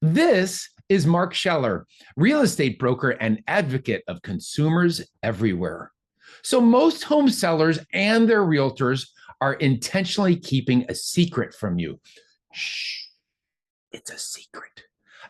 This is Mark Scheller, real estate broker and advocate of consumers everywhere. So, most home sellers and their realtors are intentionally keeping a secret from you. Shh, it's a secret.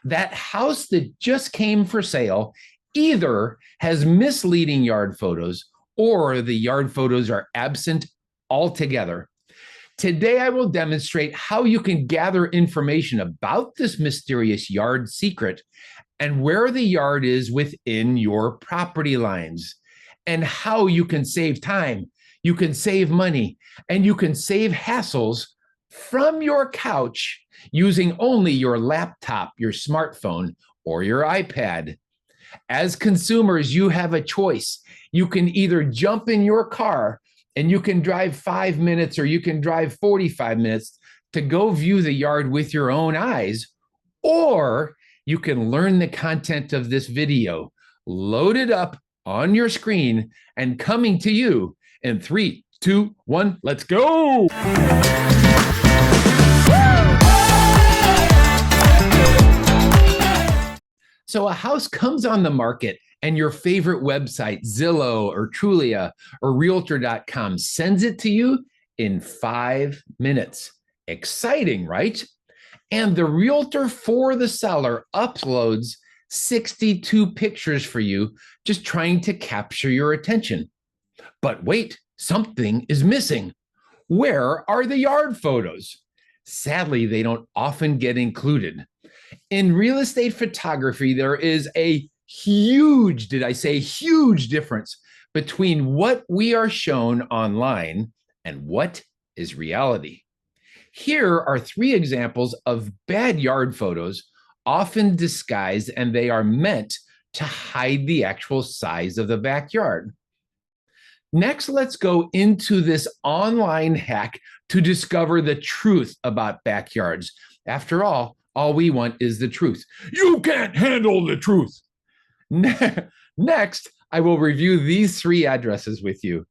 That house that just came for sale either has misleading yard photos or the yard photos are absent altogether. Today, I will demonstrate how you can gather information about this mysterious yard secret and where the yard is within your property lines, and how you can save time, you can save money, and you can save hassles from your couch using only your laptop, your smartphone, or your iPad. As consumers, you have a choice. You can either jump in your car and you can drive 5 minutes or you can drive 45 minutes to go view the yard with your own eyes, or you can learn the content of this video loaded up on your screen and coming to you in 3, 2, 1, let's go. So a house comes on the market and your favorite website, Zillow or Trulia or Realtor.com, sends it to you in 5 minutes. Exciting, right? And the realtor for the seller uploads 62 pictures for you, just trying to capture your attention. But wait, something is missing. Where are the yard photos? Sadly, they don't often get included. In real estate photography, there is a huge, did I say huge difference between what we are shown online and what is reality. Here are 3 examples of bad yard photos, often disguised, and they are meant to hide the actual size of the backyard. Next, let's go into this online hack to discover the truth about backyards. After all we want is the truth. You can't handle the truth. Next, I will review these 3 addresses with you.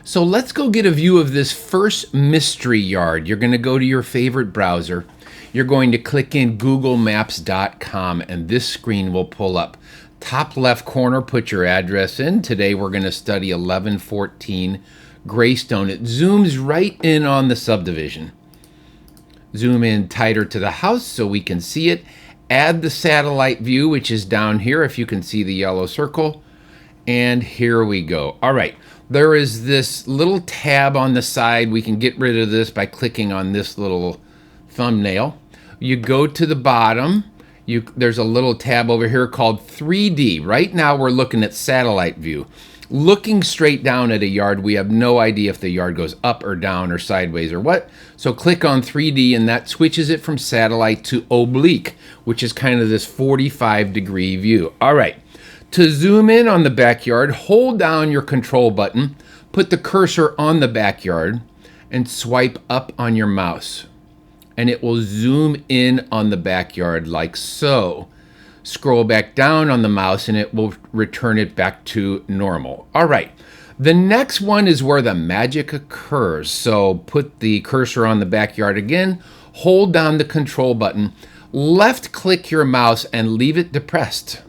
So let's go get a view of this first mystery yard. You're going to go to your favorite browser. You're going to click in googlemaps.com and this screen will pull up. Top left corner, put your address in. Today we're going to study 1114 Greystone. It zooms right in on the subdivision. Zoom in tighter to the house so we can see it. Add the satellite view, which is down here, if you can see the yellow circle. And here we go. All right, there is this little tab on the side. We can get rid of this by clicking on this little thumbnail. You go to the bottom. There's a little tab over here called 3D. Right now we're looking at satellite view. Looking straight down at a yard, we have no idea if the yard goes up or down or sideways or what. So click on 3D and that switches it from satellite to oblique, which is kind of this 45-degree view. All right, to zoom in on the backyard, hold down your control button, put the cursor on the backyard and swipe up on your mouse. And it will zoom in on the backyard like so. Scroll back down on the mouse and it will return it back to normal. All right, the next one is where the magic occurs. So put the cursor on the backyard again, hold down the control button, left click your mouse and leave it depressed.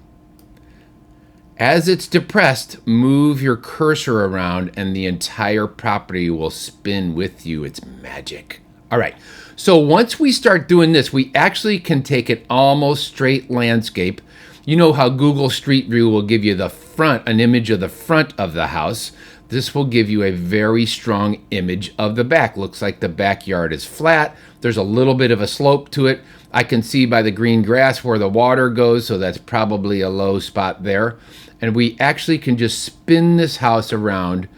As it's depressed, move your cursor around and the entire property will spin with you. It's magic. All right, so once we start doing this, we actually can take it almost straight landscape. You know how Google Street View will give you the front, an image of the front of the house. This will give you a very strong image of the back. Looks like the backyard is flat. There's a little bit of a slope to it. I can see by the green grass where the water goes, so that's probably a low spot there. And we actually can just spin this house around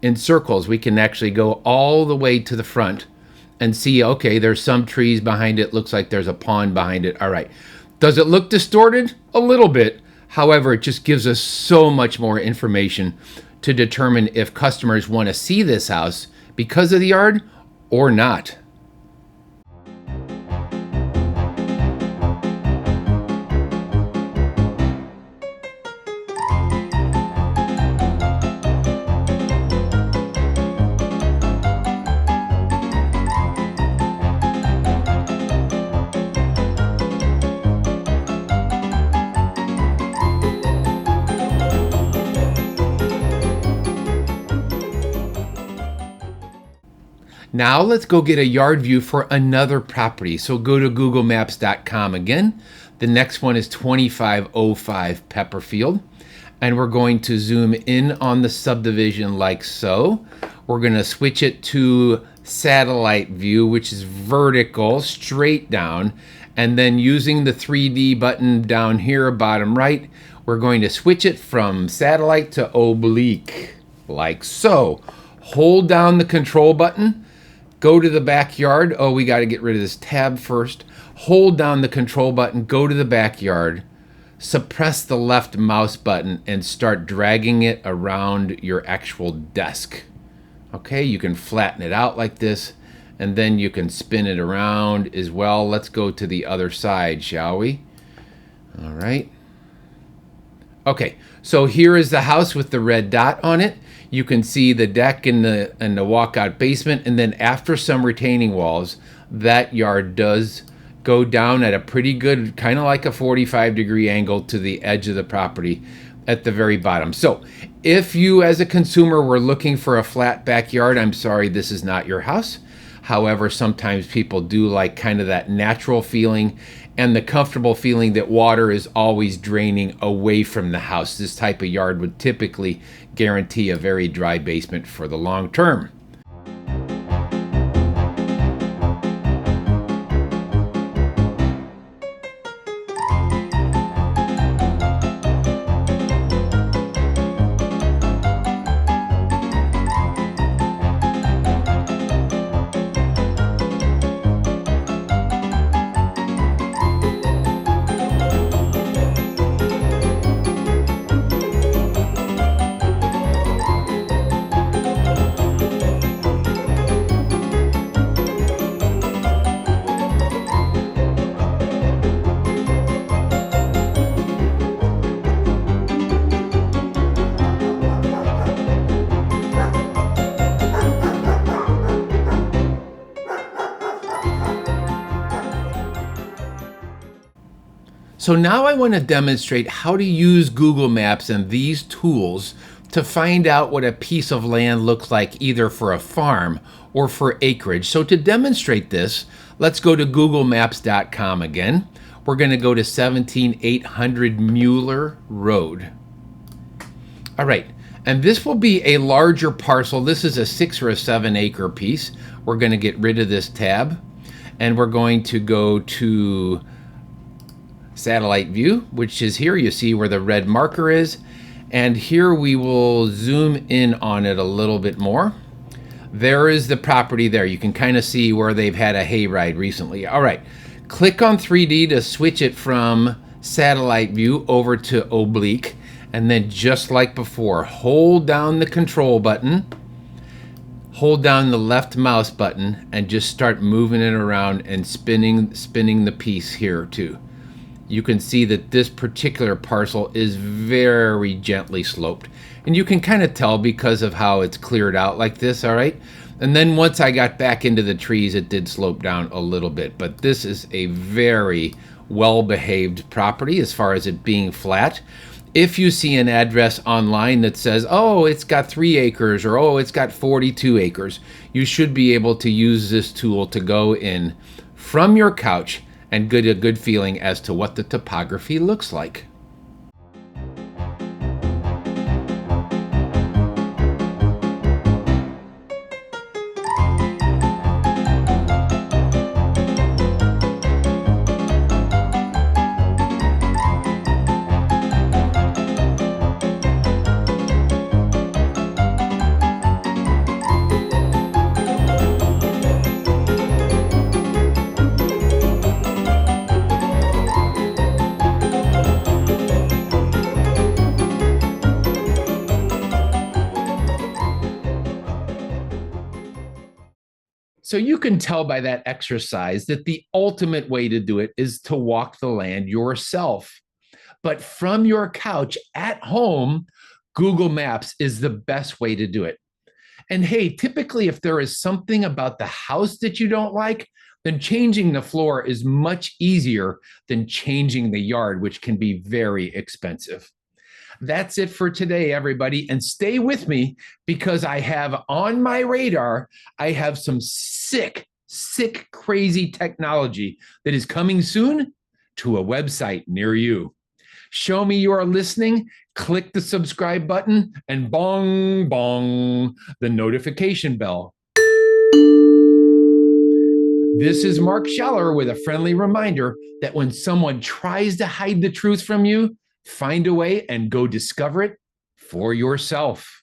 in circles. We can actually go all the way to the front and see, okay, there's some trees behind it. Looks like there's a pond behind it. All right. Does it look distorted? A little bit. However, it just gives us so much more information to determine if customers want to see this house because of the yard or not. Now let's go get a yard view for another property. So go to googlemaps.com again. The next one is 2505 Pepperfield. And we're going to zoom in on the subdivision like so. We're going to switch it to satellite view, which is vertical, straight down. And then using the 3D button down here, bottom right, we're going to switch it from satellite to oblique, like so. Hold down the control button. Go to the backyard. Oh, we got to get rid of this tab first. Hold down the control button, go to the backyard, suppress the left mouse button, and start dragging it around your actual desk. Okay, you can flatten it out like this, and then you can spin it around as well. Let's go to the other side, shall we? All right. Okay, so here is the house with the red dot on it. You can see the deck and the walkout basement, and then after some retaining walls, that yard does go down at a pretty good, kind of like a 45-degree angle to the edge of the property at the very bottom. So if you as a consumer were looking for a flat backyard, I'm sorry, this is not your house. However, sometimes people do like kind of that natural feeling and the comfortable feeling that water is always draining away from the house. This type of yard would typically guarantee a very dry basement for the long term. So now I want to demonstrate how to use Google Maps and these tools to find out what a piece of land looks like either for a farm or for acreage. So to demonstrate this, let's go to googlemaps.com again. We're going to go to 17800 Mueller Road. All right, and this will be a larger parcel. This is a 6 or a 7 acre piece. We're going to get rid of this tab, and we're going to go to satellite view, which is here. You see where the red marker is, and here we will zoom in on it a little bit more. There is the property there. You can kind of see where they've had a hayride recently. All right, click on 3D to switch it from satellite view over to oblique, and then just like before, hold down the control button, hold down the left mouse button, and just start moving it around and spinning the piece here too. You can see that this particular parcel is very gently sloped. And you can kind of tell because of how it's cleared out like this, all right? And then once I got back into the trees, it did slope down a little bit. But this is a very well-behaved property as far as it being flat. If you see an address online that says, oh, it's got 3 acres or oh, it's got 42 acres, you should be able to use this tool to go in from your couch and get a good feeling as to what the topography looks like. So you can tell by that exercise that the ultimate way to do it is to walk the land yourself. But from your couch at home, Google Maps is the best way to do it. And hey, typically, if there is something about the house that you don't like, then changing the floor is much easier than changing the yard, which can be very expensive. That's it for today, everybody. And stay with me because I have on my radar, I have some sick, crazy technology that is coming soon to a website near you. Show me you are listening, click the subscribe button, and bong, bong, the notification bell. This is Mark Scheller with a friendly reminder that when someone tries to hide the truth from you, find a way and go discover it for yourself.